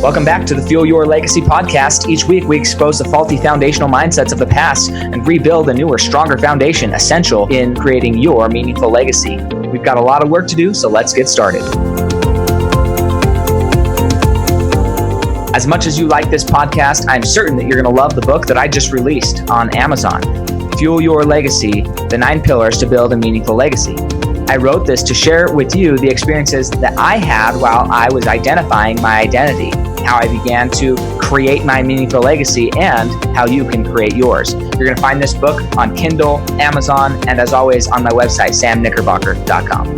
Welcome back to the Fuel Your Legacy podcast. Each week, we expose the faulty foundational mindsets of the past and rebuild a newer, stronger foundation essential in creating your meaningful legacy. We've got a lot of work to do, so let's get started. As much as you like this podcast, I'm certain that you're going to love the book that I just released on Amazon, Fuel Your Legacy, The 9 Pillars to Build a Meaningful Legacy. I wrote this to share with you the experiences that I had while I was identifying my identity, how I began to create my meaningful legacy, and how you can create yours. You're going to find this book on Kindle, Amazon, and as always on my website, samknickerbocker.com.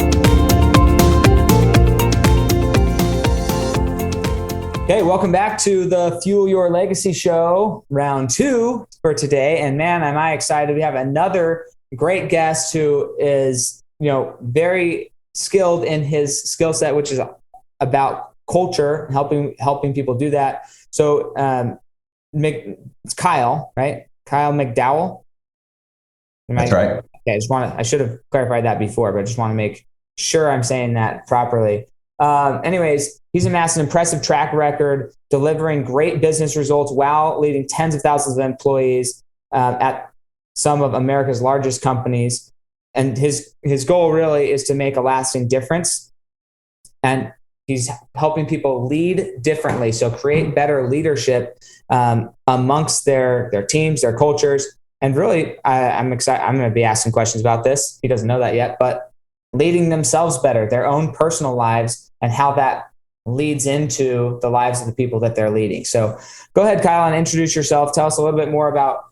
Okay, welcome back to the Fuel Your Legacy show, round 2 for today. And man, am I excited. We have another great guest who is, very skilled in his skill set, which is about culture, helping people do that. So it's Kyle, right? Kyle McDowell. That's right. Okay, I should have clarified that before, but I just want to make sure I'm saying that properly. Anyways, he's amassed an impressive track record, delivering great business results while leading tens of thousands of employees at some of America's largest companies. And his goal really is to make a lasting difference. And he's helping people lead differently. So create better leadership amongst their teams, their cultures. And really, I'm excited. I'm going to be asking questions about this. He doesn't know that yet, but leading themselves better, their own personal lives, and how that leads into the lives of the people that they're leading. So go ahead, Kyle, and introduce yourself. Tell us a little bit more about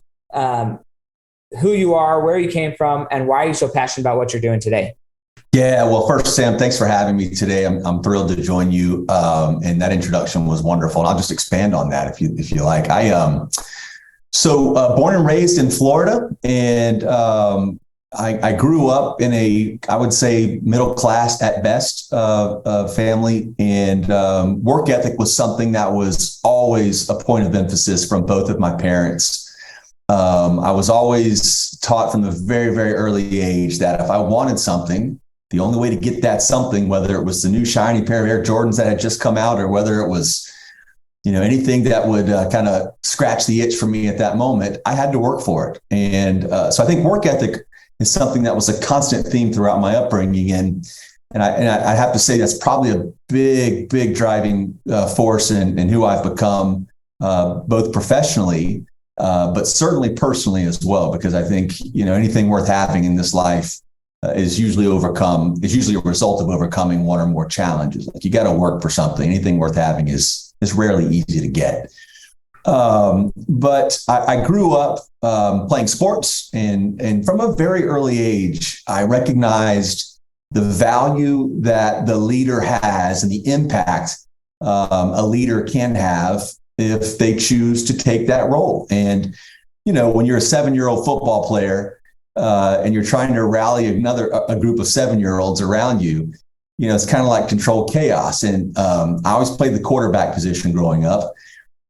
who you are, where you came from, and why are you so passionate about what you're doing today? Yeah, well, first, Sam, thanks for having me today. I'm thrilled to join you, and that introduction was wonderful. And I'll just expand on that if you like. Born and raised in Florida, and I grew up in I would say, middle class at best family, and work ethic was something that was always a point of emphasis from both of my parents. I was always taught from a very, very early age that if I wanted something, the only way to get that something, whether it was the new shiny pair of Air Jordans that had just come out, or whether it was, anything that would kind of scratch the itch for me at that moment, I had to work for it. And so I think work ethic is something that was a constant theme throughout my upbringing. And I have to say that's probably a big, big driving force in who I've become, both professionally, but certainly personally as well, because I think, anything worth having in this life is usually a result of overcoming one or more challenges. Like, you got to work for something. Anything worth having is rarely easy to get. But I grew up playing sports, and from a very early age, I recognized the value that the leader has and the impact a leader can have if they choose to take that role. And, when you're a 7-year-old football player and you're trying to rally a group of 7-year-olds around you, it's kind of like controlled chaos. And I always played the quarterback position growing up.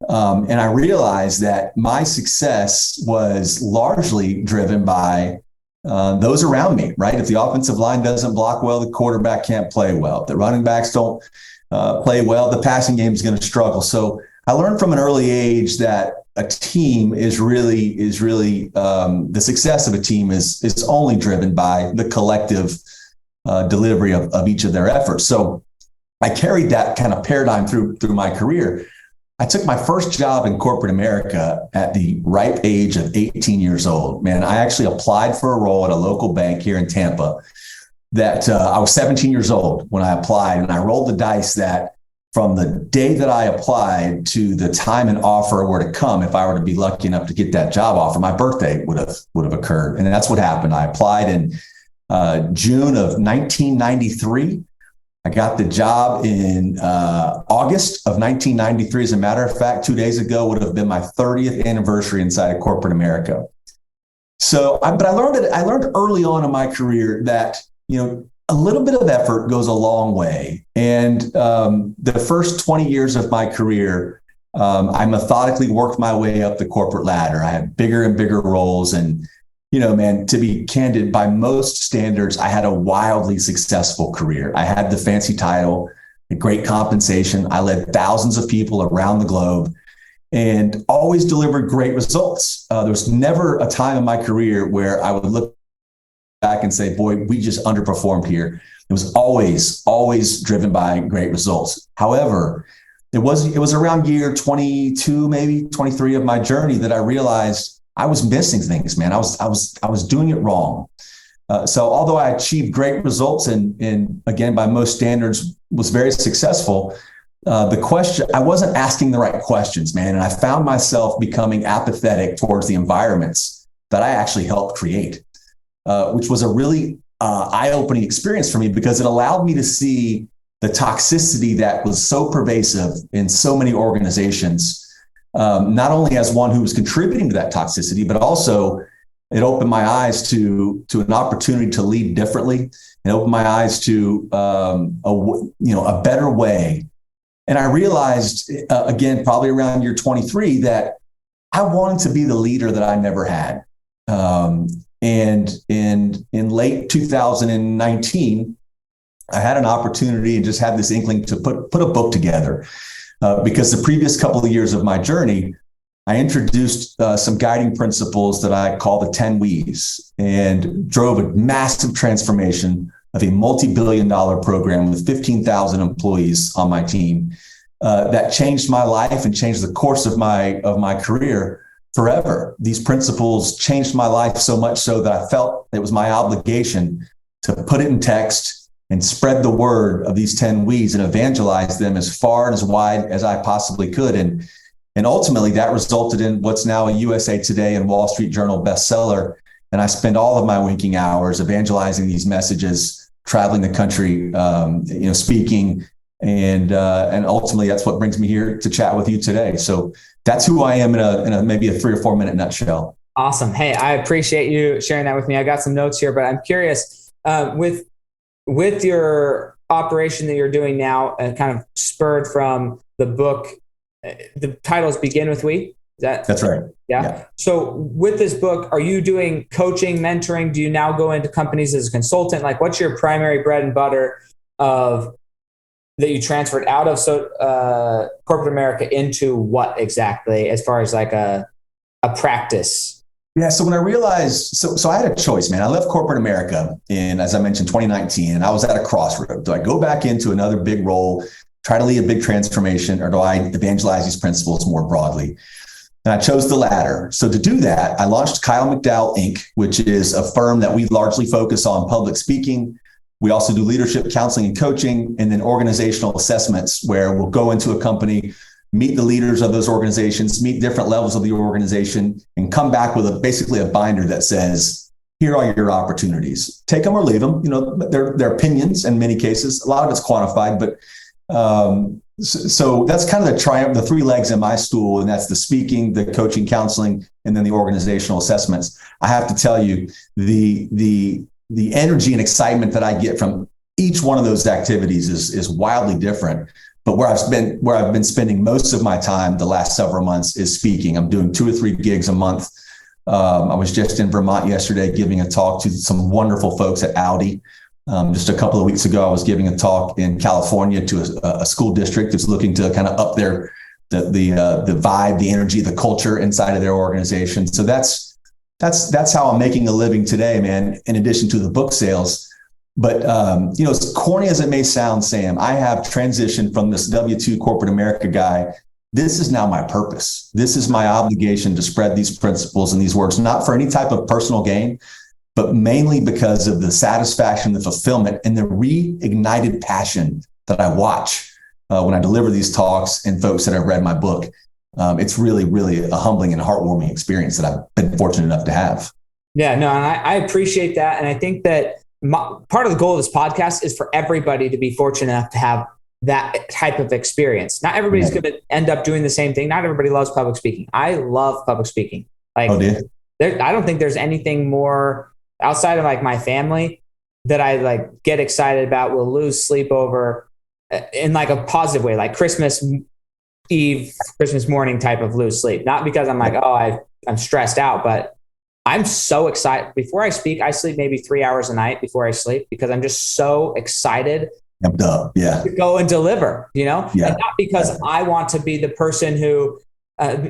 And I realized that my success was largely driven by those around me, right? If the offensive line doesn't block well, the quarterback can't play well. If the running backs don't play well, the passing game is going to struggle. So I learned from an early age that a team is really the success of a team is only driven by the collective delivery of each of their efforts. So I carried that kind of paradigm through my career. I took my first job in corporate America at the ripe age of 18 years old. Man, I actually applied for a role at a local bank here in Tampa that I was 17 years old when I applied, and I rolled the dice that from the day that I applied to the time an offer were to come, if I were to be lucky enough to get that job offer, my birthday would have occurred. And that's what happened. I applied in June of 1993. I got the job in August of 1993. As a matter of fact, 2 days ago would have been my 30th anniversary inside of corporate America. So, but I learned early on in my career that, a little bit of effort goes a long way. And the first 20 years of my career, I methodically worked my way up the corporate ladder. I had bigger and bigger roles. And, to be candid, by most standards, I had a wildly successful career. I had the fancy title great compensation. I led thousands of people around the globe and always delivered great results. There was never a time in my career where I would look back and say, boy, we just underperformed here. It was always driven by great results. However, it was around year 22, maybe 23 of my journey that I realized I was missing things, man. I was doing it wrong. So although I achieved great results and again, by most standards, was very successful, I wasn't asking the right questions, man. And I found myself becoming apathetic towards the environments that I actually helped create, which was a really eye-opening experience for me because it allowed me to see the toxicity that was so pervasive in so many organizations, not only as one who was contributing to that toxicity, but also it opened my eyes to an opportunity to lead differently. It opened my eyes to a better way. And I realized, again, probably around year 23, that I wanted to be the leader that I never had. And in late 2019, I had an opportunity and just had this inkling to put a book together because the previous couple of years of my journey, I introduced some guiding principles that I call the 10 We's and drove a massive transformation of a multi-billion-dollar program with 15,000 employees on my team that changed my life and changed the course of my career forever. These principles changed my life so much so that I felt it was my obligation to put it in text and spread the word of these 10 We's and evangelize them as far and as wide as I possibly could. And ultimately that resulted in what's now a USA Today and Wall Street Journal bestseller. And I spend all of my waking hours evangelizing these messages, traveling the country, speaking. And ultimately that's what brings me here to chat with you today. So that's who I am in a maybe a 3 or 4 minute nutshell. Awesome. Hey, I appreciate you sharing that with me. I got some notes here, but I'm curious with your operation that you're doing now, kind of spurred from the book. The title is Begin with We. That's right. Yeah. So with this book, are you doing coaching, mentoring? Do you now go into companies as a consultant? Like, what's your primary bread and butter that you transferred out of corporate America into what exactly, as far as like a practice? Yeah. So when I realized, so I had a choice, man. I left corporate America in, as I mentioned, 2019, and I was at a crossroad. Do I go back into another big role, try to lead a big transformation, or do I evangelize these principles more broadly? And I chose the latter. So to do that, I launched Kyle McDowell, Inc., which is a firm that we largely focus on public speaking. We also do leadership counseling and coaching, and then organizational assessments, where we'll go into a company, meet the leaders of those organizations, meet different levels of the organization, and come back with basically a binder that says, here are your opportunities. Take them or leave them. They're opinions in many cases. A lot of it's quantified, but so that's kind of the 3 legs in my stool, and that's the speaking, the coaching, counseling, and then the organizational assessments. I have to tell you, the energy and excitement that I get from each one of those activities is wildly different. But where I've been spending most of my time the last several months is speaking. I'm doing 2 or 3 gigs a month. I was just in Vermont yesterday giving a talk to some wonderful folks at Audi. Just a couple of weeks ago, I was giving a talk in California to a school district that's looking to kind of up the vibe, the energy, the culture inside of their organization. So that's how I'm making a living today, man, in addition to the book sales. But, as corny as it may sound, Sam, I have transitioned from this W-2 corporate America guy. This is now my purpose. This is my obligation to spread these principles and these words, not for any type of personal gain, but mainly because of the satisfaction, the fulfillment, and the reignited passion that I watch when I deliver these talks and folks that have read my book. It's really, really a humbling and heartwarming experience that I've been fortunate enough to have. Yeah, no, and I appreciate that. And I think that part of the goal of this podcast is for everybody to be fortunate enough to have that type of experience. Not everybody's going to end up doing the same thing. Not everybody loves public speaking. I love public speaking. I don't think there's anything more outside of like my family that I like get excited about, will lose sleep over in like a positive way, like Christmas Eve, Christmas morning type of lose sleep. Not because I'm like, I'm stressed out, but I'm so excited. Before I speak, I sleep maybe 3 hours a night before I sleep because I'm just so excited Amped up. Yeah. to go and deliver, you know, Yeah. and not because I want to be the person who,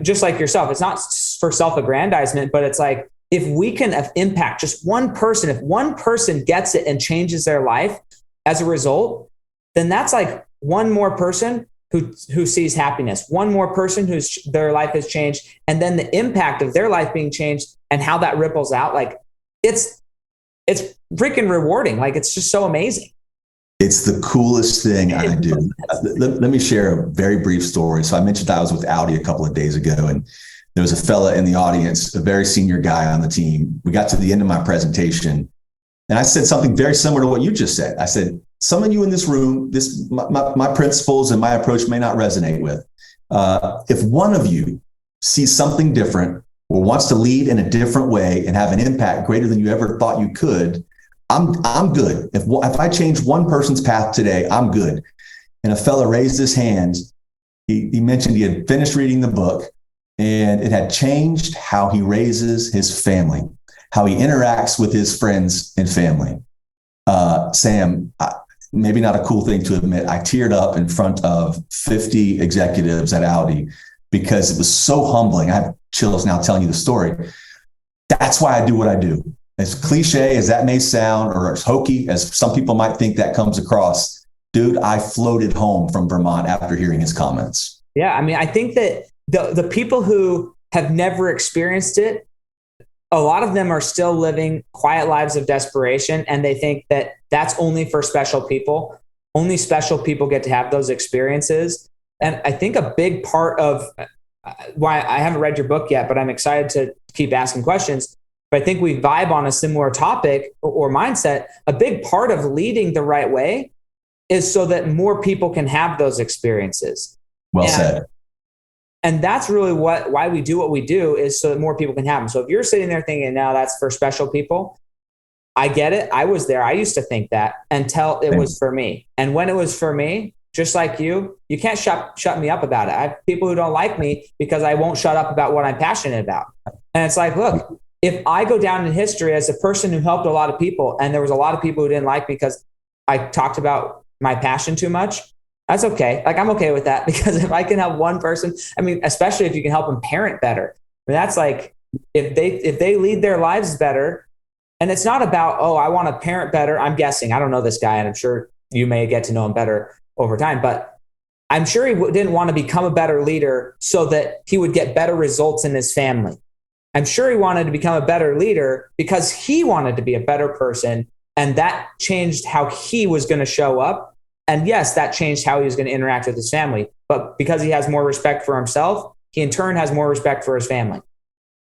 just like yourself, it's not for self-aggrandizement, but it's like, if we can impact just one person, if one person gets it and changes their life as a result, then that's like one more person who sees happiness, one more person their life has changed, and then the impact of their life being changed and how that ripples out, like it's freaking rewarding. Like it's just so amazing. It's the coolest thing I do. Let me share a very brief story. So I mentioned I was with Audi a couple of days ago, and there was a fella in the audience, a very senior guy on the team. We got to the end of my presentation, and I said something very similar to what you just said. I said, some of you in this room, my principles and my approach may not resonate with. If one of you sees something different or wants to lead in a different way and have an impact greater than you ever thought you could, I'm good. If I change one person's path today, I'm good. And a fella raised his hand. He mentioned he had finished reading the book, and it had changed how he raises his family, how he interacts with his friends and family. Sam, maybe not a cool thing to admit, I teared up in front of 50 executives at Audi because it was so humbling. I have chills now telling you the story. That's why I do what I do. As cliche as that may sound, or as hokey as some people might think that comes across, dude, I floated home from Vermont after hearing his comments. Yeah. I mean, I think that the people who have never experienced it, a lot of them are still living quiet lives of desperation. And they think that that's only for special people. Only special people get to have those experiences. And I think a big part of why I haven't read your book yet, but I'm excited to keep asking questions. But I think we vibe on a similar topic or mindset. A big part of leading the right way is so that more people can have those experiences. Well said. And that's really why we do what we do, is so that more people can have them. So if you're sitting there thinking, now that's for special people, I get it. I was there. I used to think that until it was for me. And when it was for me, just like you can't shut me up about it. I have people who don't like me because I won't shut up about what I'm passionate about. And it's like, look, if I go down in history as a person who helped a lot of people, and there was a lot of people who didn't like me because I talked about my passion too much, that's okay. Like, I'm okay with that, because if I can help one person, I mean, especially if you can help them parent better, I mean, that's like, if they lead their lives better. And it's not about, oh, I want to parent better. I'm guessing, I don't know this guy, and I'm sure you may get to know him better over time, but I'm sure he didn't want to become a better leader so that he would get better results in his family. I'm sure he wanted to become a better leader because he wanted to be a better person. And that changed how he was going to show up. And yes, that changed how he was going to interact with his family. But because he has more respect for himself, he in turn has more respect for his family.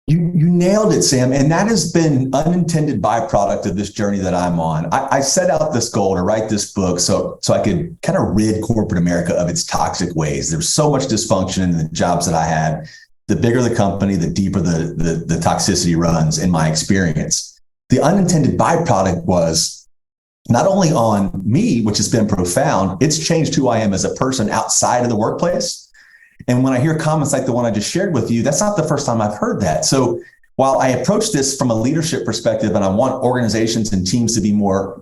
You nailed it, Sam. And that has been an unintended byproduct of this journey that I'm on. I set out this goal to write this book so I could kind of rid corporate America of its toxic ways. There's so much dysfunction in the jobs that I had. The bigger the company, the deeper the toxicity runs, in my experience. The unintended byproduct was not only on me, which has been profound, it's changed who I am as a person outside of the workplace. And when I hear comments like the one I just shared with you, that's not the first time I've heard that. So while I approach this from a leadership perspective, and I want organizations and teams to be more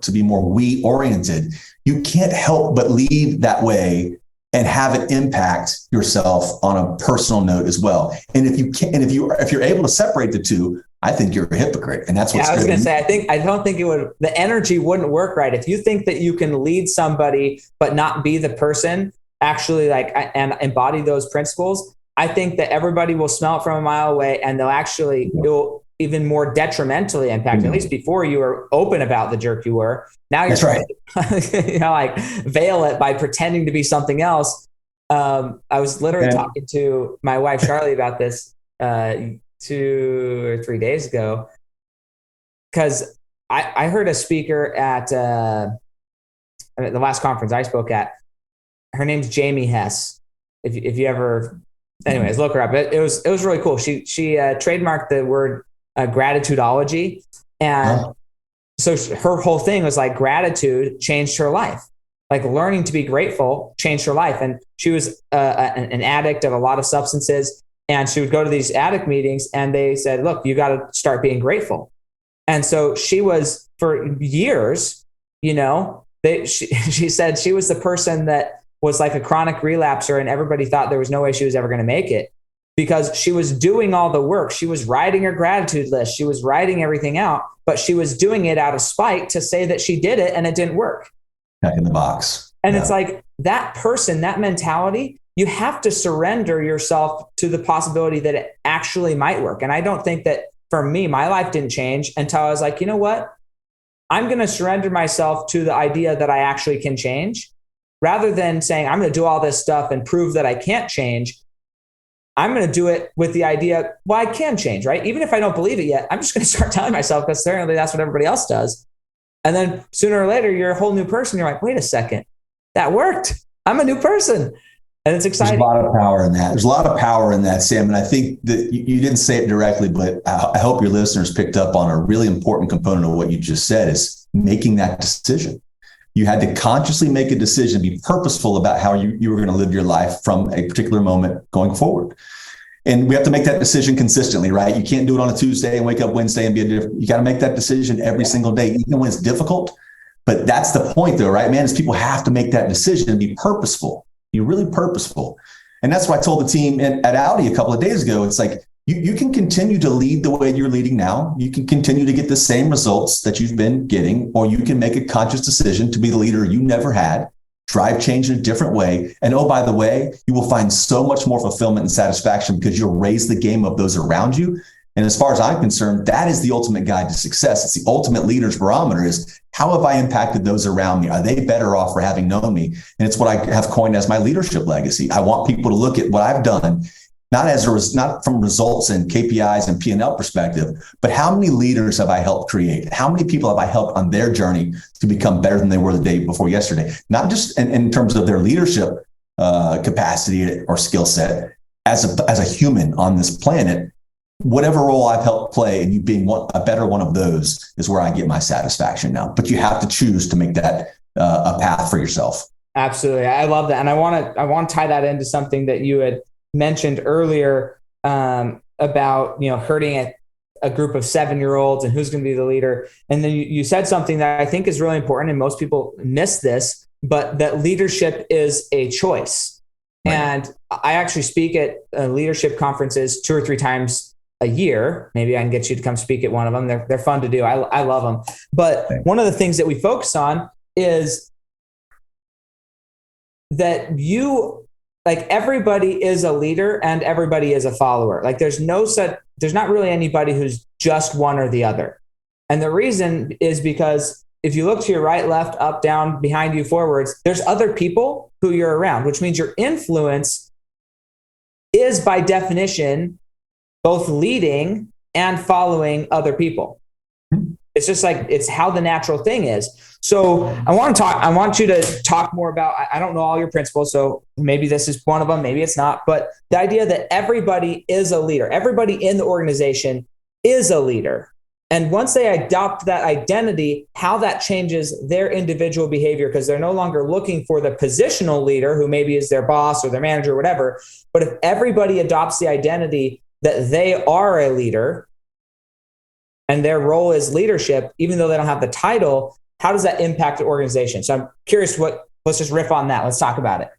we oriented, you can't help but lead that way and have it impact yourself on a personal note as well. And if you're able to separate the two, I think you're a hypocrite. And that's what's I was going to say, I don't think the energy wouldn't work right. If you think that you can lead somebody, but not be the person actually and embody those principles, I think that everybody will smell it from a mile away, and it will even more detrimentally impact. Mm-hmm. At least before, you were open about the jerk you were. Now you're trying to veil it by pretending to be something else. I was literally talking to my wife, Charlie, about this 2 or 3 days ago, because I heard a speaker at the last conference I spoke at. Her name's Jamie Hess. If you ever, anyways, look her up. It was really cool. She trademarked the word gratitudeology, and so her whole thing was like, gratitude changed her life. Like, learning to be grateful changed her life. And she was an addict of a lot of substances, and she would go to these addict meetings, and they said, look, you got to start being grateful. And so she was, for years, she said she was the person that was like a chronic relapser, and everybody thought there was no way she was ever going to make it because she was doing all the work. She was writing her gratitude list. She was writing everything out, but she was doing it out of spite to say that she did it and it didn't work. Back in the box. And it's like that person, that mentality, you have to surrender yourself to the possibility that it actually might work. And I don't think that for me, my life didn't change until I was like, you know what? I'm going to surrender myself to the idea that I actually can change rather than saying I'm going to do all this stuff and prove that I can't change. I'm going to do it with the idea, well, I can change, right? Even if I don't believe it yet, I'm just going to start telling myself because apparently that's what everybody else does. And then sooner or later, you're a whole new person. You're like, wait a second, that worked. I'm a new person. And it's exciting. There's a lot of power in that. There's a lot of power in that, Sam. And I think that you didn't say it directly, but I hope your listeners picked up on a really important component of what you just said is making that decision. You had to consciously make a decision, be purposeful about how you were going to live your life from a particular moment going forward. And we have to make that decision consistently, right? You can't do it on a Tuesday and wake up Wednesday and be a different. You got to make that decision every single day, even when it's difficult. But that's the point though, right, man, is people have to make that decision and be purposeful. Be really purposeful. And that's what I told the team at Audi a couple of days ago. It's like, you can continue to lead the way you're leading now. You can continue to get the same results that you've been getting, or you can make a conscious decision to be the leader you never had, drive change in a different way. And oh, by the way, you will find so much more fulfillment and satisfaction because you'll raise the game of those around you. And as far as I'm concerned, that is the ultimate guide to success. It's the ultimate leader's barometer is how have I impacted those around me? Are they better off for having known me? And it's what I have coined as my leadership legacy. I want people to look at what I've done, not from results and KPIs and P&L perspective, but how many leaders have I helped create? How many people have I helped on their journey to become better than they were the day before yesterday? Not just in terms of their leadership capacity or skill set as a human on this planet. Whatever role I've helped play and you being a better one of those is where I get my satisfaction now. But you have to choose to make that a path for yourself. Absolutely. I love that. And I want to tie that into something that you had mentioned earlier about, hurting a group of 7-year-olds and who's going to be the leader. And then you said something that I think is really important and most people miss this, but that leadership is a choice. Right. And I actually speak at leadership conferences 2 or 3 times a year. Maybe I can get you to come speak at one of them. They're fun to do. I love them. But one of the things that we focus on is that everybody is a leader and everybody is a follower. Like there's not really anybody who's just one or the other. And the reason is because if you look to your right, left, up, down, behind you, forwards, there's other people who you're around, which means your influence is by definition both leading and following other people. It's just like, it's how the natural thing is. So I want you to talk more about, I don't know all your principles, so maybe this is one of them, maybe it's not, but the idea that everybody is a leader, everybody in the organization is a leader. And once they adopt that identity, how that changes their individual behavior, because they're no longer looking for the positional leader who maybe is their boss or their manager or whatever. But if everybody adopts the identity that they are a leader and their role is leadership, even though they don't have the title, how does that impact the organization? So I'm curious, let's just riff on that. Let's talk about it.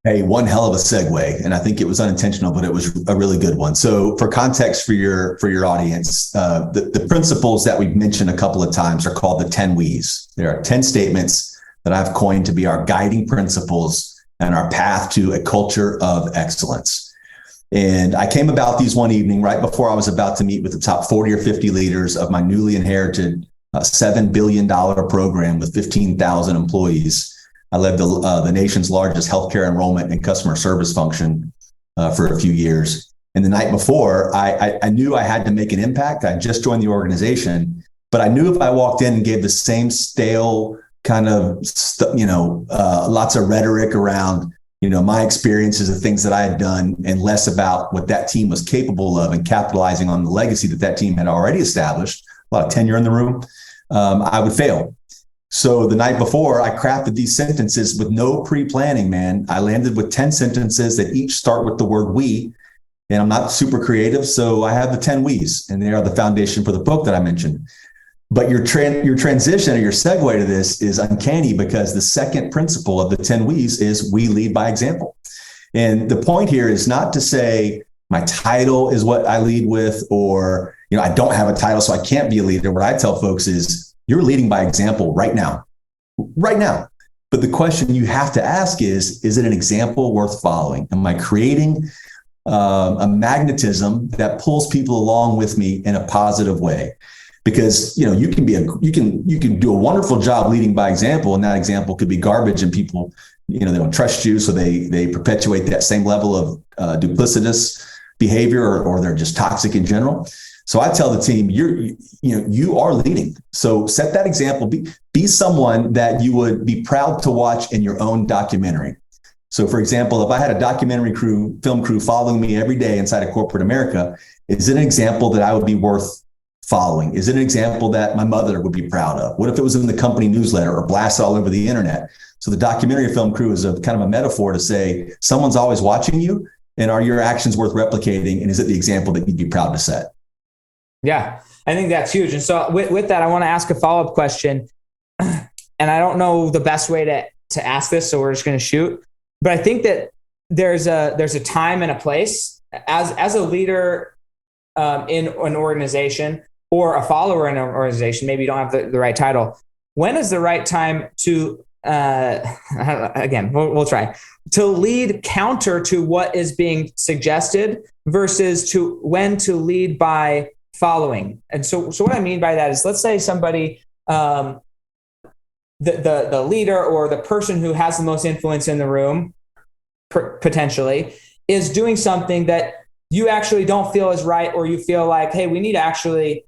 Hey, one hell of a segue. And I think it was unintentional, but it was a really good one. So for context for your audience, the principles that we've mentioned a couple of times are called the 10 W's. There are 10 statements that I've coined to be our guiding principles and our path to a culture of excellence. And I came about these one evening right before I was about to meet with the top 40 or 50 leaders of my newly inherited $7 billion program with 15,000 employees. I led the nation's largest healthcare enrollment and customer service function for a few years. And the night before, I knew I had to make an impact. I just joined the organization, but I knew if I walked in and gave the same stale kind of, lots of rhetoric around my experiences of things that I had done and less about what that team was capable of and capitalizing on the legacy that team had already established, a lot of tenure in the room, I would fail. So the night before, I crafted these sentences with no pre-planning, man. I landed with 10 sentences that each start with the word we, and I'm not super creative. So I have the 10 we's, and they are the foundation for the book that I mentioned. But your transition or your segue to this is uncanny, because the second principle of the 10 We's is we lead by example. And the point here is not to say my title is what I lead with, or, I don't have a title, so I can't be a leader. What I tell folks is you're leading by example right now. But the question you have to ask is it an example worth following? Am I creating a magnetism that pulls people along with me in a positive way? Because, you can do a wonderful job leading by example, and that example could be garbage, and people, they don't trust you. So they perpetuate that same level of duplicitous behavior, or they're just toxic in general. So I tell the team, you are leading. So set that example. Be someone that you would be proud to watch in your own documentary. So, for example, if I had a documentary film crew following me every day inside of corporate America, is it an example that I would be worth following? Is it an example that my mother would be proud of? What if it was in the company newsletter or blasted all over the internet? So the documentary film crew is a kind of a metaphor to say someone's always watching you, and are your actions worth replicating? And is it the example that you'd be proud to set? Yeah, I think that's huge. And so with that, I want to ask a follow-up question. And I don't know the best way to ask this, so we're just going to shoot. But I think that there's a time and a place as a leader in an organization, or a follower in an organization. Maybe you don't have the right title. When is the right time to, again, we'll try, to lead counter to what is being suggested versus when to lead by following? And so what I mean by that is, let's say somebody, the leader or the person who has the most influence in the room, potentially, is doing something that you actually don't feel is right, or you feel like, hey, we need to actually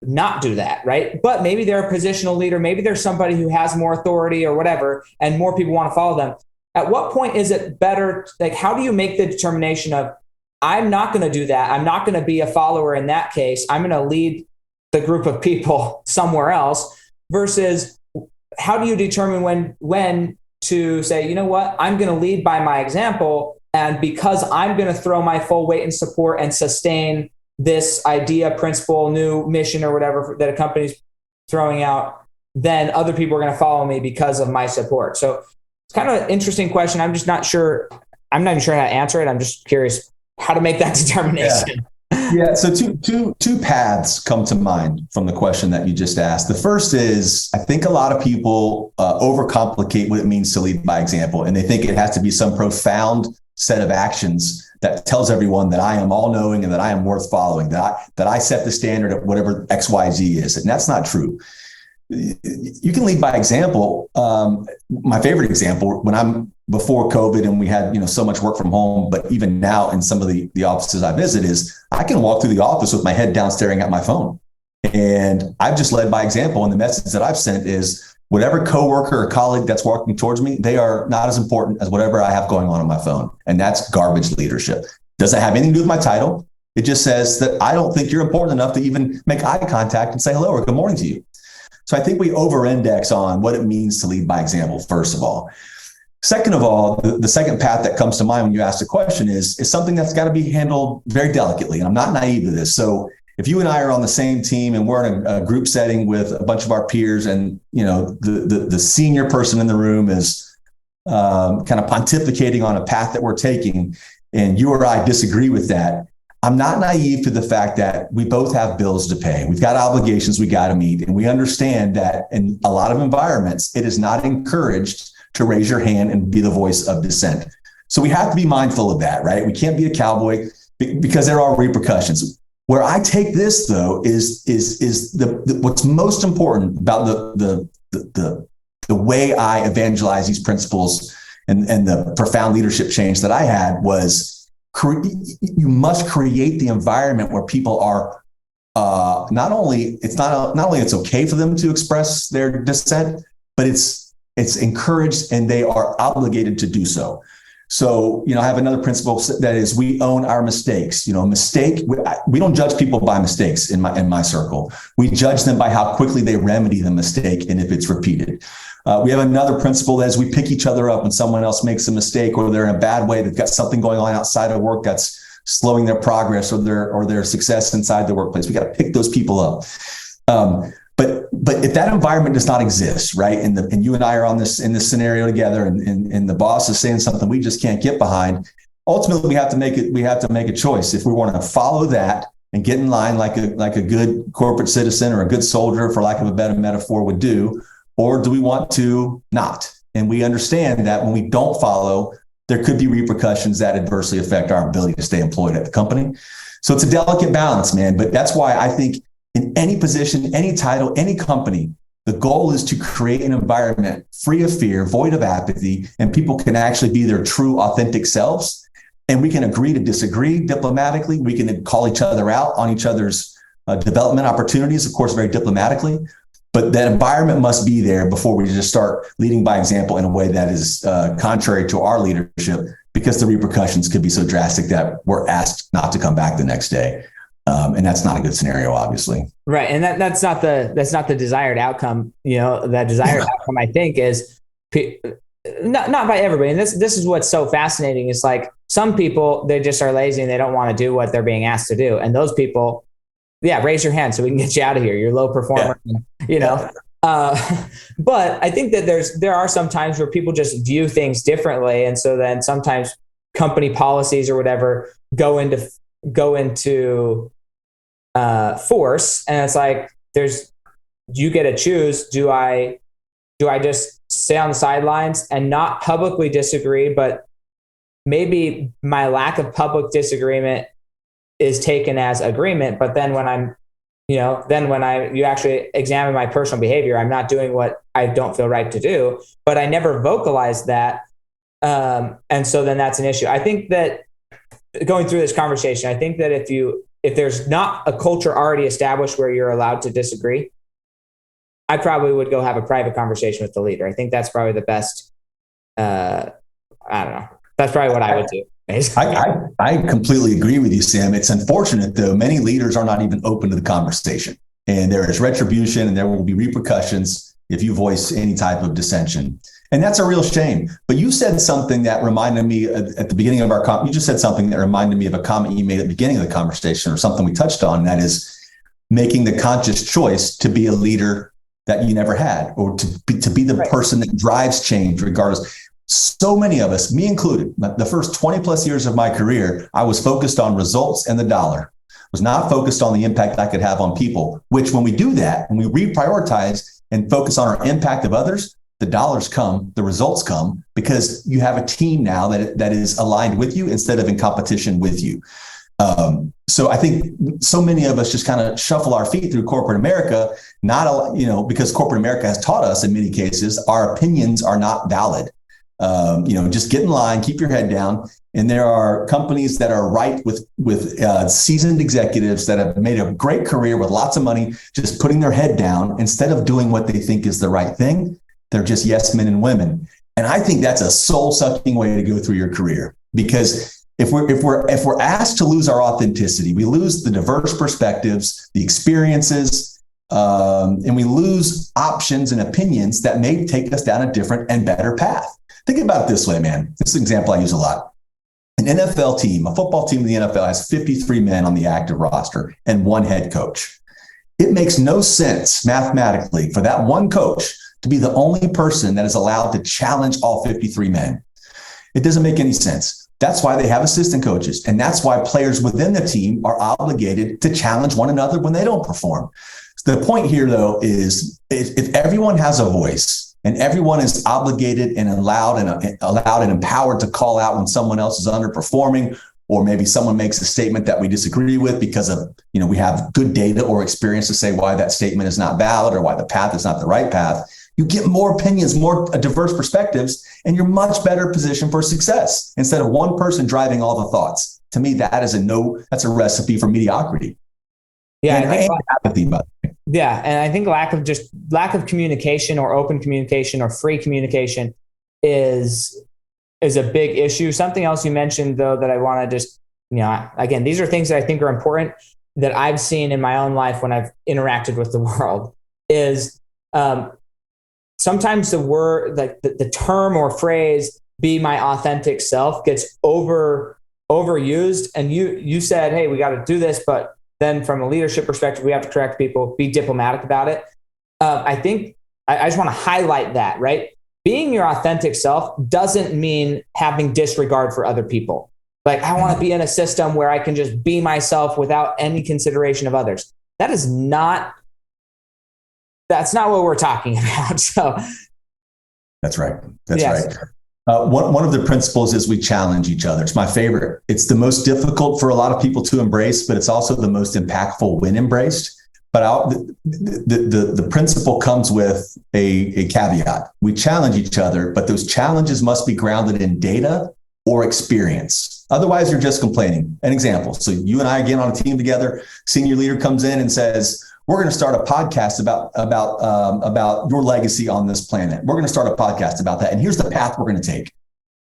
not do that, right? But maybe they're a positional leader, maybe there's somebody who has more authority or whatever, and more people want to follow them. At what point is it better? Like, how do you make the determination of, I'm not going to do that, I'm not going to be a follower in that case, I'm going to lead the group of people somewhere else, versus how do you determine when to say, you know what, I'm going to lead by my example, and because I'm going to throw my full weight and support and sustain this idea, principle, new mission, or whatever that a company's throwing out, then other people are going to follow me because of my support. So it's kind of an interesting question. I'm just not sure. I'm not even sure how to answer it. I'm just curious how to make that determination. Yeah. So two paths come to mind from the question that you just asked. The first is, I think a lot of people overcomplicate what it means to lead by example, and they think it has to be some profound set of actions that tells everyone that I am all knowing and that I am worth following, that I set the standard at whatever XYZ is. And that's not true. You can lead by example. My favorite example, when I'm before COVID and we had, so much work from home, but even now in some of the offices I visit, is I can walk through the office with my head down staring at my phone. And I've just led by example. And the message that I've sent is, whatever coworker or colleague that's walking towards me, they are not as important as whatever I have going on my phone. And that's garbage leadership. Doesn't have anything to do with my title. It just says that I don't think you're important enough to even make eye contact and say hello or good morning to you. So I think we over-index on what it means to lead by example, first of all. Second of all, the second path that comes to mind when you ask the question is something that's got to be handled very delicately. And I'm not naive to this. So if you and I are on the same team and we're in a group setting with a bunch of our peers, and the senior person in the room is kind of pontificating on a path that we're taking, and you or I disagree with that, I'm not naive to the fact that we both have bills to pay. We've got obligations we got to meet, and we understand that in a lot of environments, it is not encouraged to raise your hand and be the voice of dissent. So we have to be mindful of that, right? We can't be a cowboy because there are repercussions. Where I take this, though, is the what's most important about the way I evangelize these principles and the profound leadership change that I had was you must create the environment where people are not only it's okay for them to express their dissent, but it's encouraged and they are obligated to do so. So, I have another principle that is, we own our mistakes. A mistake, we don't judge people by mistakes in my circle. We judge them by how quickly they remedy the mistake and if it's repeated. We have another principle that is, we pick each other up when someone else makes a mistake, or they're in a bad way, they've got something going on outside of work that's slowing their progress or their success inside the workplace. We got to pick those people up. But but if that environment does not exist, right, and you and I are on this in this scenario together, and the boss is saying something we just can't get behind, ultimately we have to make a choice if we want to follow that and get in line like a good corporate citizen or a good soldier, for lack of a better metaphor, would do, or do we want to not? And we understand that when we don't follow, there could be repercussions that adversely affect our ability to stay employed at the company. So it's a delicate balance, man. But that's why I think in any position, any title, any company, the goal is to create an environment free of fear, void of apathy, and people can actually be their true, authentic selves. And we can agree to disagree diplomatically. We can call each other out on each other's development opportunities, of course, very diplomatically. But that environment must be there before we just start leading by example in a way that is contrary to our leadership, because the repercussions could be so drastic that we're asked not to come back the next day. And that's not a good scenario, obviously. Right. And that's not the desired outcome. That desired outcome, I think, is not by everybody. And this is what's so fascinating. Is like some people, they just are lazy and they don't want to do what they're being asked to do. And those people, raise your hand so we can get you out of here. You're a low performer, but I think that there are some times where people just view things differently. And so then sometimes company policies or whatever go into force. And it's like, you get to choose. Do I just stay on the sidelines and not publicly disagree, but maybe my lack of public disagreement is taken as agreement. But then when you actually examine my personal behavior, I'm not doing what I don't feel right to do, but I never vocalized that. And so then that's an issue. I think that going through this conversation, I think that if there's not a culture already established where you're allowed to disagree, I probably would go have a private conversation with the leader. I think that's probably the best. I don't know. That's probably what I would do. I completely agree with you, Sam. It's unfortunate, though. Many leaders are not even open to the conversation, and there is retribution and there will be repercussions if you voice any type of dissension. And that's a real shame. But you said something that reminded me at the beginning of our you just said something that reminded me of a comment you made at the beginning of the conversation, or something we touched on, that is making the conscious choice to be a leader that you never had, or to be the person that drives change regardless. So many of us, me included, the first 20 plus years of my career, I was focused on results and the dollar. Was not focused on the impact I could have on people, which when we do that, when we reprioritize and focus on our impact of others, the dollars come, the results come, because you have a team now that is aligned with you instead of in competition with you. So I think so many of us just kind of shuffle our feet through corporate America, because corporate America has taught us in many cases, our opinions are not valid. Just get in line, keep your head down. And there are companies that are ripe with seasoned executives that have made a great career with lots of money, just putting their head down instead of doing what they think is the right thing. They're just yes men and women. And I think that's a soul-sucking way to go through your career, because if we're asked to lose our authenticity, we lose the diverse perspectives, the experiences, and we lose options and opinions that may take us down a different and better path. Think about it this way, man. This is an example I use a lot. An NFL team, a football team in the NFL, has 53 men on the active roster and one head coach. It makes no sense mathematically for that one coach to be the only person that is allowed to challenge all 53 men. It doesn't make any sense. That's why they have assistant coaches. And that's why players within the team are obligated to challenge one another when they don't perform. So the point here, though, is if everyone has a voice, and everyone is obligated and allowed and empowered to call out when someone else is underperforming, or maybe someone makes a statement that we disagree with because of, we have good data or experience to say why that statement is not valid or why the path is not the right path. You get more opinions, more diverse perspectives, and you're much better positioned for success instead of one person driving all the thoughts. To me, that's a recipe for mediocrity. Yeah, and apathy, by the way. Yeah, and I think lack of communication or open communication or free communication is a big issue. Something else you mentioned, though, that I want to just, again, these are things that I think are important that I've seen in my own life when I've interacted with the world, is sometimes the word, like the term or phrase, be my authentic self, gets overused. And you said, hey, we got to do this, but then from a leadership perspective, we have to correct people, be diplomatic about it. I think I just want to highlight that, right? Being your authentic self doesn't mean having disregard for other people. Like, I want to be in a system where I can just be myself without any consideration of others. That's not what we're talking about. So that's right. That's right. One of the principles is we challenge each other. It's my favorite. It's the most difficult for a lot of people to embrace, but it's also the most impactful when embraced. But the principle comes with a caveat. We challenge each other, but those challenges must be grounded in data or experience. Otherwise, you're just complaining. An example. So you and I get on a team together. Senior leader comes in and says, we're going to start a podcast about your legacy on this planet. We're going to start a podcast about that. And here's the path we're going to take.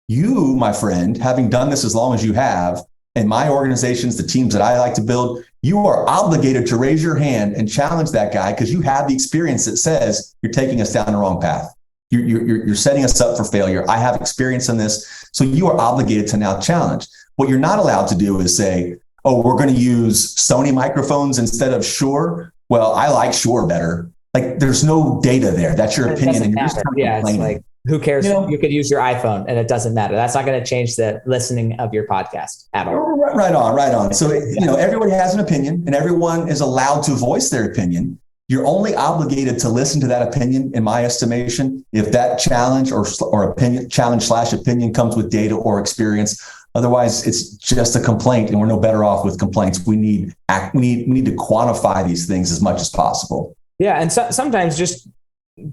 You, my friend, having done this as long as you have, in my organizations, the teams that I like to build, you are obligated to raise your hand and challenge that guy because you have the experience that says you're taking us down the wrong path. You're setting us up for failure. I have experience in this. So you are obligated to now challenge. What you're not allowed to do is say, oh, we're going to use Sony microphones instead of Shure. Well, I like Shure better. Like, there's no data there. That's your opinion. And you're just it's like, who cares? You could use your iPhone and it doesn't matter. That's not going to change the listening of your podcast at all. Right on. So, everybody has an opinion and everyone is allowed to voice their opinion. You're only obligated to listen to that opinion, in my estimation, if that challenge or opinion challenge/opinion comes with data or experience. Otherwise, it's just a complaint, and we're no better off with complaints. We need to quantify these things as much as possible. Yeah, and sometimes, just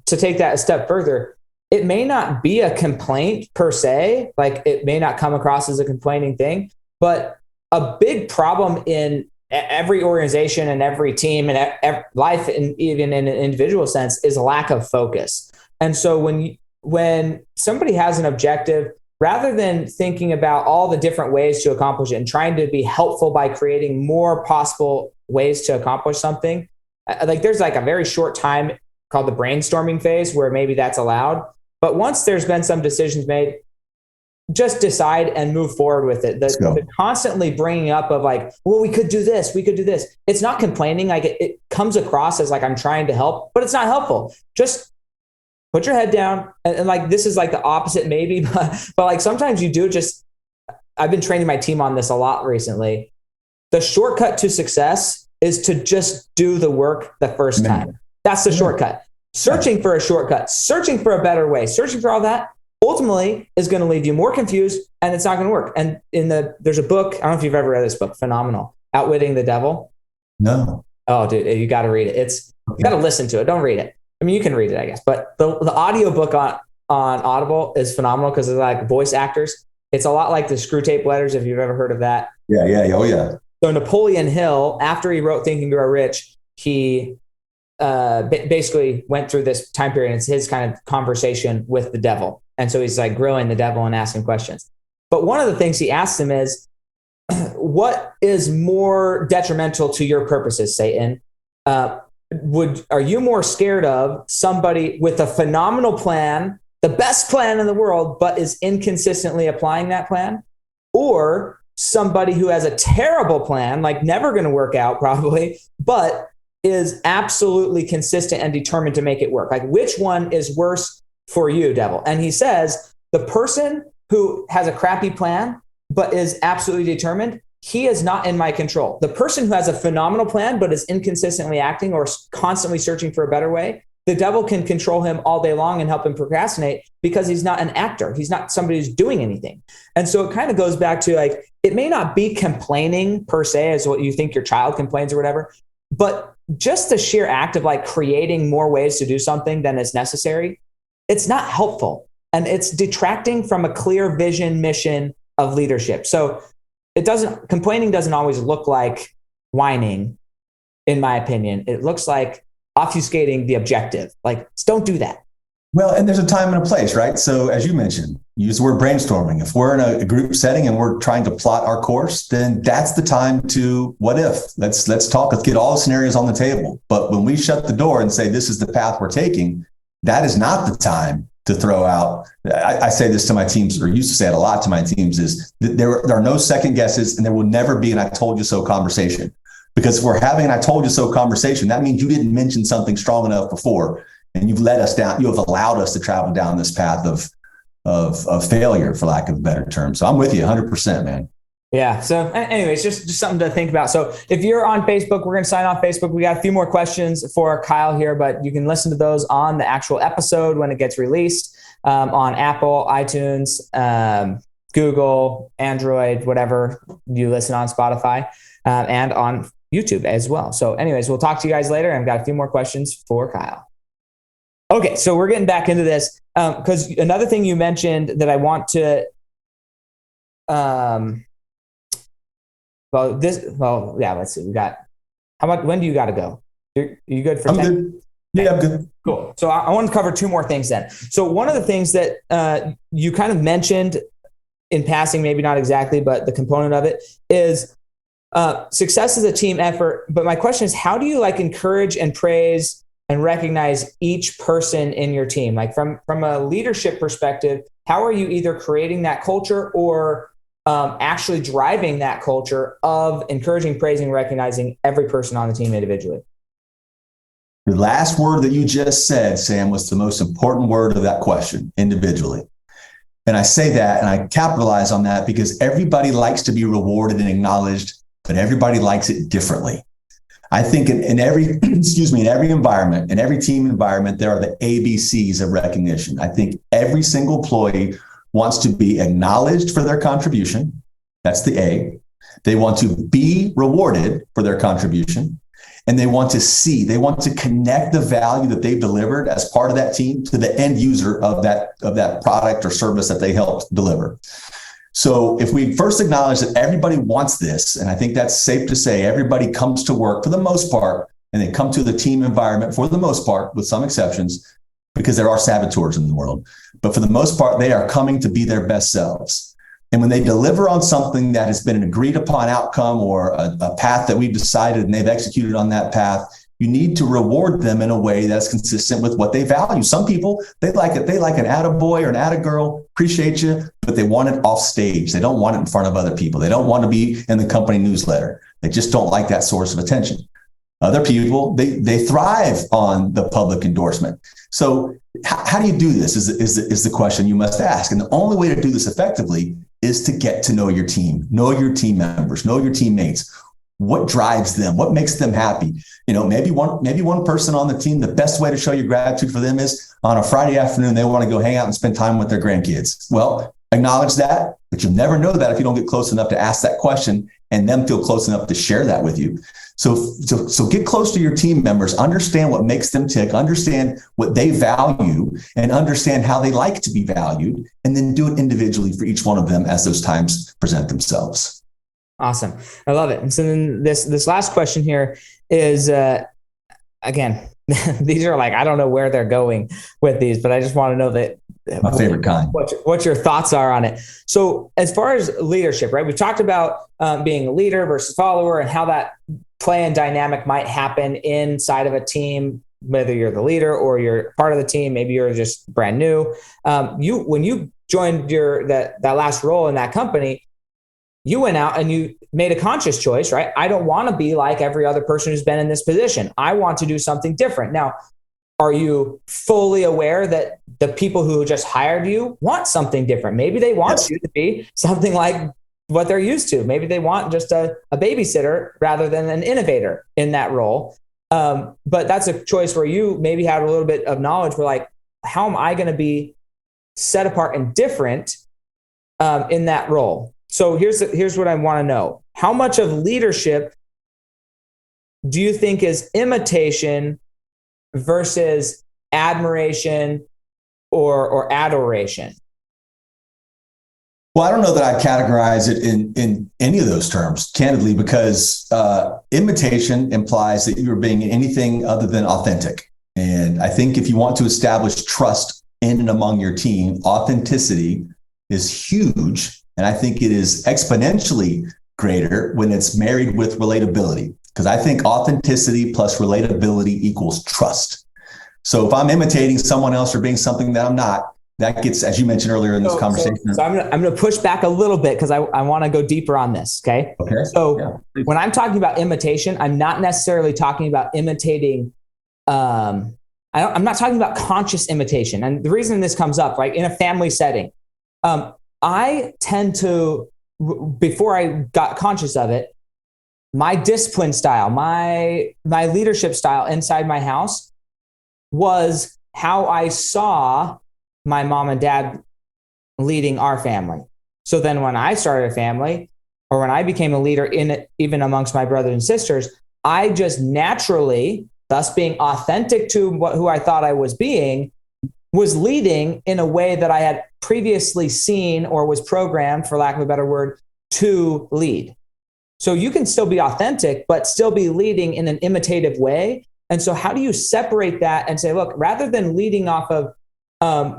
to take that a step further, it may not be a complaint per se, like it may not come across as a complaining thing, but a big problem in every organization and every team and life, and even in an individual sense, is a lack of focus. And so when somebody has an objective, rather than thinking about all the different ways to accomplish it and trying to be helpful by creating more possible ways to accomplish something, like there's like a very short time called the brainstorming phase where maybe that's allowed. But once there's been some decisions made, just decide and move forward with it. The constantly bringing up of like, well, we could do this. It's not complaining. Like it comes across as like I'm trying to help, but it's not helpful. Just put your head down. And like, this is like the opposite maybe, but like sometimes you do I've been training my team on this a lot recently. The shortcut to success is to just do the work the first time. That's the shortcut. Searching for a shortcut, searching for a better way, searching for all that ultimately is going to leave you more confused and it's not going to work. And there's a book, I don't know if you've ever read this book, phenomenal, Outwitting the Devil. No. Oh, dude, you got to read it. You got to listen to it. Don't read it. I mean, you can read it, I guess, but the audio book on Audible is phenomenal because it's like voice actors. It's a lot like the Screw Tape Letters, if you've ever heard of that. Yeah. Oh, yeah. So Napoleon Hill, after he wrote Think and Grow Rich, he basically went through this time period. And it's his kind of conversation with the devil. And so he's like grilling the devil and asking questions. But one of the things he asked him is, what is more detrimental to your purposes, Satan? Are you more scared of somebody with a phenomenal plan, the best plan in the world, but is inconsistently applying that plan? Or somebody who has a terrible plan, like never going to work out probably, but is absolutely consistent and determined to make it work? Like, which one is worse for you, devil? And he says, the person who has a crappy plan, but is absolutely determined, he is not in my control. The person who has a phenomenal plan, but is inconsistently acting or constantly searching for a better way, the devil can control him all day long and help him procrastinate because he's not an actor. He's not somebody who's doing anything. And so it kind of goes back to like, it may not be complaining per se as what you think your child complains or whatever, but just the sheer act of like creating more ways to do something than is necessary, it's not helpful. And it's detracting from a clear vision, mission of leadership. So complaining doesn't always look like whining, in my opinion. It looks like obfuscating the objective. Like, just don't do that. Well, and there's a time and a place, right? So as you mentioned, use the word brainstorming. If we're in a group setting and we're trying to plot our course, then that's the time to what if? Let's talk. Let's get all the scenarios on the table. But when we shut the door and say, this is the path we're taking, that is not the time to throw out. I say this to my teams, or used to say it a lot to my teams, is that there are no second guesses and there will never be an I told you so conversation. Because if we're having an I told you so conversation, that means you didn't mention something strong enough before, and you've led us down, you have allowed us to travel down this path of failure, for lack of a better term. So I'm with you 100%, man. Yeah. So anyways, just something to think about. So if you're on Facebook, we're going to sign off Facebook. We got a few more questions for Kyle here, but you can listen to those on the actual episode when it gets released on Apple, iTunes, Google, Android, whatever you listen on, Spotify, and on YouTube as well. So anyways, we'll talk to you guys later. I've got a few more questions for Kyle. Okay. So we're getting back into this because another thing you mentioned that I want to, let's see. When do you got to go? You good for 10? I'm good. Yeah, I'm good. Cool. So I want to cover two more things then. So one of the things that you kind of mentioned in passing, maybe not exactly, but the component of it is success is a team effort. But my question is, how do you encourage and praise and recognize each person in your team? Like from a leadership perspective, how are you either creating that culture or actually driving that culture of encouraging, praising, recognizing every person on the team individually? The last word that you just said, Sam, was the most important word of that question, individually. And I say that and I capitalize on that because everybody likes to be rewarded and acknowledged, but everybody likes it differently. I think in every, in every environment, in every team environment, there are the ABCs of recognition. I think every single employee wants to be acknowledged for their contribution. That's the A. They want to be rewarded for their contribution. And they want to connect the value that they've delivered as part of that team to the end user of that product or service that they helped deliver. So if we first acknowledge that everybody wants this, and I think that's safe to say, everybody comes to work for the most part, and they come to the team environment for the most part, with some exceptions, because there are saboteurs in the world. But for the most part, they are coming to be their best selves. And when they deliver on something that has been an agreed upon outcome or a path that we've decided and they've executed on that path, you need to reward them in a way that's consistent with what they value. Some people, they like it. They like an attaboy or an attagirl, appreciate you, but they want it off stage. They don't want it in front of other people. They don't want to be in the company newsletter. They just don't like that source of attention. Other people, they thrive on the public endorsement. So how do you do this is the question you must ask. And the only way to do this effectively is to get to know your team, know your team members, know your teammates. What drives them? What makes them happy? Maybe one person on the team, the best way to show your gratitude for them is on a Friday afternoon, they want to go hang out and spend time with their grandkids. Well, acknowledge that, but you'll never know that if you don't get close enough to ask that question and them feel close enough to share that with you. So get close to your team members, understand what makes them tick, understand what they value, and understand how they like to be valued, and then do it individually for each one of them as those times present themselves. Awesome. I love it. And so then this last question here is, again, these are I don't know where they're going with these, but I just want to know that my favorite kind. What your thoughts are on it. So as far as leadership, right? We've talked about being a leader versus follower and how that play and dynamic might happen inside of a team, whether you're the leader or you're part of the team, maybe you're just brand new. When you joined that last role in that company, you went out and you made a conscious choice, right? I don't want to be like every other person who's been in this position. I want to do something different. Now, are you fully aware that the people who just hired you want something different? Maybe they want you to be something like what they're used to. Maybe they want just a babysitter rather than an innovator in that role. But that's a choice where you maybe had a little bit of knowledge for how am I going to be set apart and different in that role? So here's what I want to know. How much of leadership do you think is imitation versus admiration or adoration? Well, I don't know that I'd categorize it in any of those terms, candidly, because imitation implies that you're being anything other than authentic. And I think if you want to establish trust in and among your team, authenticity is huge. And I think it is exponentially greater when it's married with relatability, because I think authenticity plus relatability equals trust. So if I'm imitating someone else or being something that I'm not, that gets, as you mentioned earlier in this conversation. So I'm going to push back a little bit because I want to go deeper on this. Okay. So when I'm talking about imitation, I'm not necessarily talking about imitating. I'm not talking about conscious imitation. And the reason this comes up, right, in a family setting, I tend to, before I got conscious of it, my discipline style, my leadership style inside my house was how I saw my mom and dad leading our family. So then when I started a family, or when I became a leader in it, even amongst my brothers and sisters, I just naturally, thus being authentic to who I thought I was being, was leading in a way that I had previously seen or was programmed, for lack of a better word, to lead. So you can still be authentic, but still be leading in an imitative way. And so how do you separate that and say, look, rather than leading off of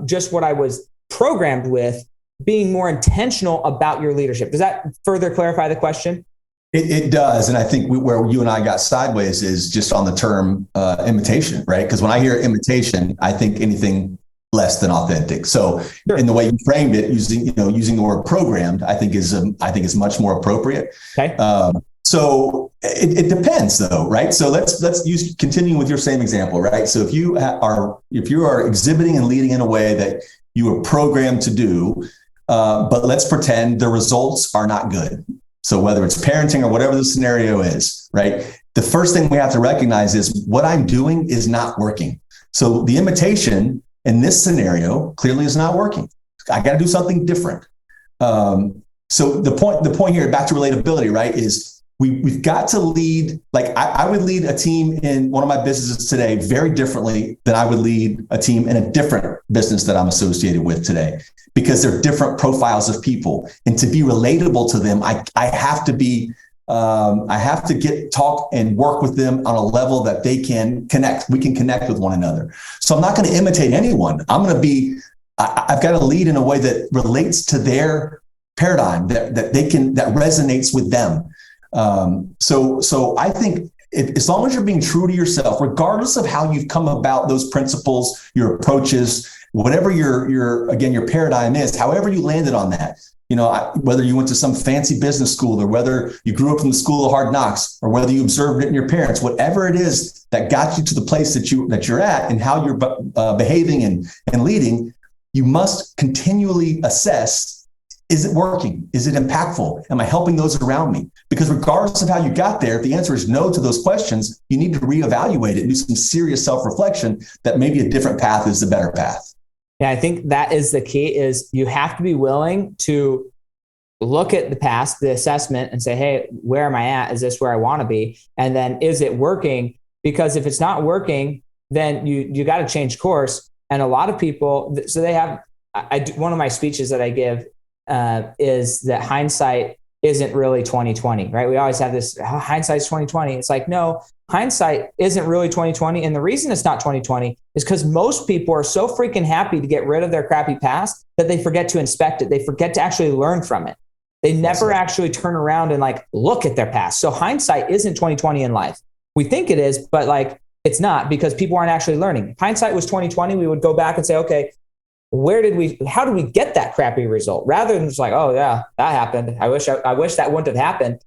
just what I was programmed with, being more intentional about your leadership? Does that further clarify the question? It does. And I think where you and I got sideways is just on the term imitation, right? Because when I hear imitation, I think anything less than authentic. So in the way you framed it, using the word programmed, I think is much more appropriate. Okay. So it depends though, right? So let's continue with your same example, right? So if you are exhibiting and leading in a way that you were programmed to do, but let's pretend the results are not good. So whether it's parenting or whatever the scenario is, right? The first thing we have to recognize is what I'm doing is not working. So the imitation in this scenario clearly is not working. I got to do something different. So the point here, back to relatability, right, is we've got to lead. Like I would lead a team in one of my businesses today very differently than I would lead a team in a different business that I'm associated with today, because they're different profiles of people. And to be relatable to them, I have to talk and work with them on a level that they can connect. We can connect with one another. So I'm not going to imitate anyone. I've got to lead in a way that relates to their paradigm, that resonates with them. So I think as long as you're being true to yourself, regardless of how you've come about those principles, your approaches, whatever your paradigm is, however you landed on that, whether you went to some fancy business school or whether you grew up in the school of hard knocks or whether you observed it in your parents, whatever it is that got you to the place that you're at and how you're behaving and leading, you must continually assess. Is it working? Is it impactful? Am I helping those around me? Because regardless of how you got there, if the answer is no to those questions, you need to reevaluate it and do some serious self-reflection that maybe a different path is the better path. Yeah, I think that is the key, is you have to be willing to look at the past, the assessment, and say, hey, where am I at? Is this where I want to be? And then is it working? Because if it's not working, then you got to change course. And a lot of people, so they have, one of my speeches that I give is that hindsight isn't really 2020, right? We always have this hindsight's 2020. It's like, no, hindsight isn't really 2020. And the reason it's not 2020 is because most people are so freaking happy to get rid of their crappy past that they forget to inspect it. They forget to actually learn from it. They never actually turn around and look at their past. So hindsight isn't 2020 in life. We think it is, but it's not, because people aren't actually learning. If hindsight was 2020, we would go back and say, okay, how did we get that crappy result? Rather than just oh yeah, that happened. I wish that wouldn't have happened.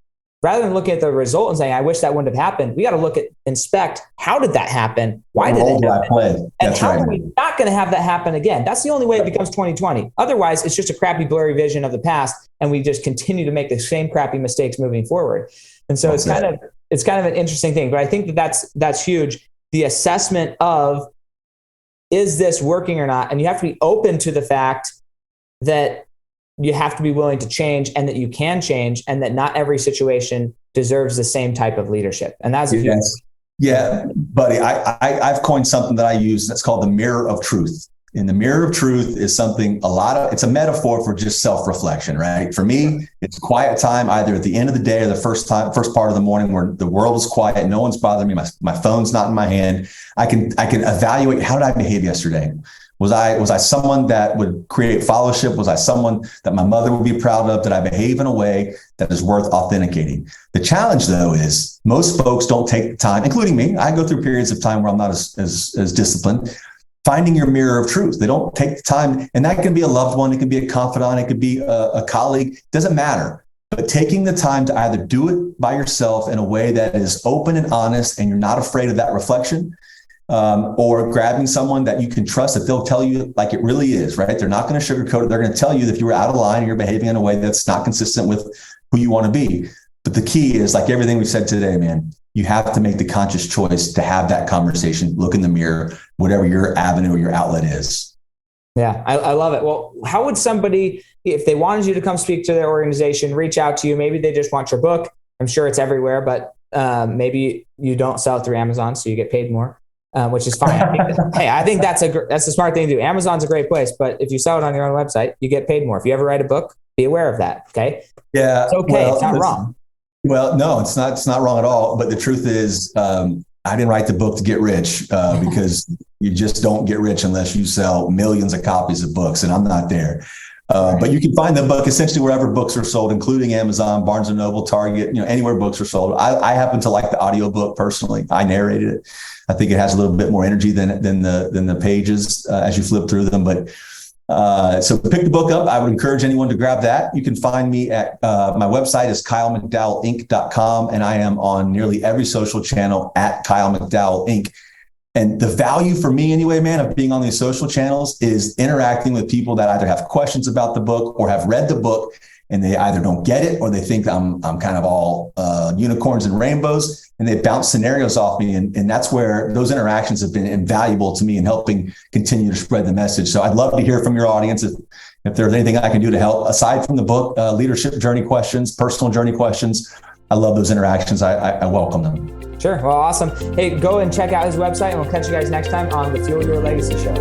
Rather than looking at the result and saying, I wish that wouldn't have happened, we got to inspect, how did that happen? Why did it happen? And how are we not going to have that happen again? That's the only way it becomes 2020. Otherwise, it's just a crappy, blurry vision of the past. And we just continue to make the same crappy mistakes moving forward. And so it's kind of an interesting thing, but I think that's huge. The assessment of, is this working or not? And you have to be open to the fact that you have to be willing to change, and that you can change, and that not every situation deserves the same type of leadership. And that's huge. Yeah, buddy, I've coined something that I use that's called the mirror of truth. And the mirror of truth is something it's a metaphor for just self-reflection, right? For me, it's quiet time, either at the end of the day or the first part of the morning where the world is quiet, no one's bothering me, my phone's not in my hand. I can evaluate, how did I behave yesterday? Was I someone that would create followership? Was I someone that my mother would be proud of? Did I behave in a way that is worth authenticating? The challenge, though, is most folks don't take the time, including me. I go through periods of time where I'm not as disciplined. finding your mirror of truth. They don't take the time, and that can be a loved one, it can be a confidant, it could be a colleague, doesn't matter. But taking the time to either do it by yourself in a way that is open and honest, and you're not afraid of that reflection, or grabbing someone that you can trust, that they'll tell you like it really is, right? They're not going to sugarcoat it. They're going to tell you that if you were out of line and you're behaving in a way that's not consistent with who you want to be. But the key is, like everything we've said today, man, you have to make the conscious choice to have that conversation, look in the mirror, whatever your avenue or your outlet is. Yeah, I love it. Well, how would somebody, if they wanted you to come speak to their organization, reach out to you? Maybe they just want your book. I'm sure it's everywhere, but maybe you don't sell it through Amazon, so you get paid more, which is fine. I think that's a smart thing to do. Amazon's a great place, but if you sell it on your own website, you get paid more. If you ever write a book, be aware of that. Okay. Yeah. It's okay. Well, it's not wrong. Well, no, it's not wrong at all. But the truth is, I didn't write the book to get rich, because you just don't get rich unless you sell millions of copies of books, and I'm not there. But you can find the book essentially wherever books are sold, including Amazon, Barnes & Noble, Target, anywhere books are sold. I happen to like the audiobook personally. I narrated it. I think it has a little bit more energy than the pages as you flip through them. But so pick the book up. I would encourage anyone to grab that. You can find me at my website is KyleMcDowellInc.com, and I am on nearly every social channel at Kyle McDowell Inc. And the value for me anyway, man, of being on these social channels is interacting with people that either have questions about the book or have read the book, and they either don't get it or they think I'm kind of all unicorns and rainbows, and they bounce scenarios off me. And that's where those interactions have been invaluable to me in helping continue to spread the message. So I'd love to hear from your audience if there's anything I can do to help aside from the book, leadership journey questions, personal journey questions. I love those interactions. I welcome them. Sure. Well, awesome. Hey, go and check out his website, and we'll catch you guys next time on the Fuel Your Legacy Show.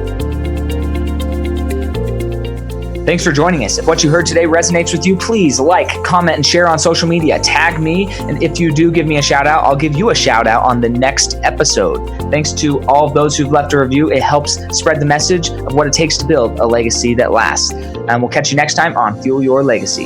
Thanks for joining us. If what you heard today resonates with you, please like, comment, and share on social media. Tag me. And if you do give me a shout out, I'll give you a shout out on the next episode. Thanks to all of those who've left a review. It helps spread the message of what it takes to build a legacy that lasts. And we'll catch you next time on Fuel Your Legacy.